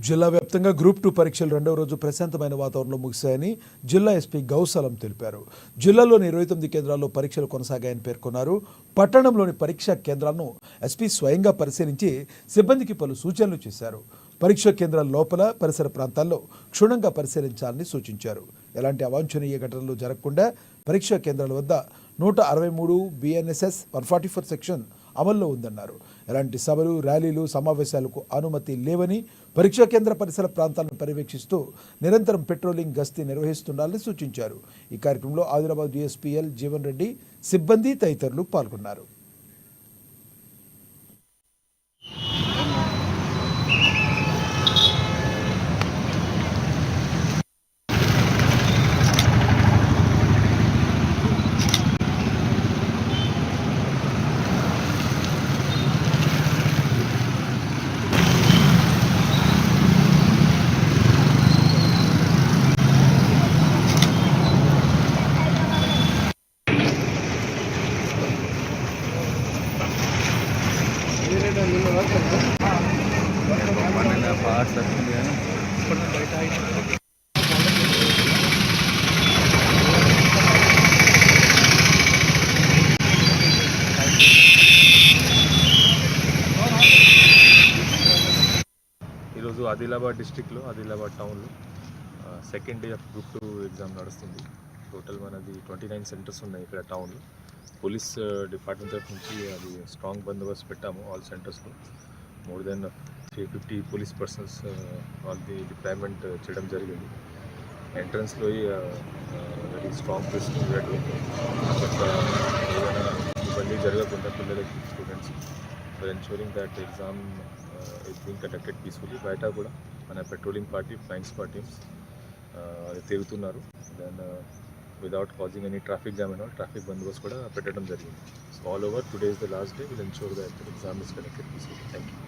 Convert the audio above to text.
జిల్లా వ్యాప్తంగా గ్రూప్ 2 పరీక్షలు రెండవ రోజు ప్రశాంతమైన వాతావరణంలో ముగిశాయని జిల్లా ఎస్పీ గౌసలం తెలిపారు. జిల్లాలోని 29 కేంద్రాల్లో పరీక్షలు కొనసాగాయని పేర్కొన్నారు. పట్టణంలోని పరీక్షా కేంద్రాలను ఎస్పీ స్వయంగా పరిశీలించి సిబ్బందికి పలు సూచనలు చేశారు. పరీక్షా కేంద్రాల లోపల పరిసర ప్రాంతాల్లో క్షుణ్ణంగా పరిశీలించాలని సూచించారు. ఎలాంటి అవాంఛనీయ ఘటనలు జరగకుండా పరీక్షా కేంద్రాల వద్ద 163 BNSS 144 సెక్షన్ అమల్లో ఉందన్నారు. ఎలాంటి సభలు, ర్యాలీలు, సమావేశాలకు అనుమతి లేవని, పరీక్షా కేంద్ర పరిసర ప్రాంతాలను పర్యవేక్షిస్తూ నిరంతరం పెట్రోలింగ్ గస్తీ నిర్వహిస్తుండాలని సూచించారు. ఈ కార్యక్రమంలో ఆదిలాబాద్ DSPL జీవన్ రెడ్డి, సిబ్బంది తదితరులు పాల్గొన్నారు. ఈరోజు ఆదిలాబాద్ డిస్ట్రిక్ట్లో ఆదిలాబాద్ టౌన్లో second day of group 2 exam నడుస్తుంది. టోటల్ మనది 29 సెంటర్స్ ఉన్నాయి ఇక్కడ టౌన్లో. పోలీస్ డిపార్ట్మెంట్ తరఫు నుంచి అది స్ట్రాంగ్ బందోబస్తు పెట్టాము ఆల్ సెంటర్స్లో. మోర్ దెన్ 350 పోలీస్ పర్సన్స్ వాళ్ళది డిప్లాయ్మెంట్ చేయడం జరిగింది. ఎంట్రన్స్లో వెరీ స్ట్రాంగ్ ప్రిసెషన్ ఏదైనా ఇబ్బంది జరగకుండా పిల్లలకి, students for ensuring that exam is being conducted peacefully. బయట కూడా మన patrolling party, flying squad teams తిరుగుతున్నారు. Then without causing any traffic jam and traffic బందోబస్తు కూడా పెట్టడం జరిగింది. So all over today is the last day. Will ensure that exam is conducted peacefully. Thank you.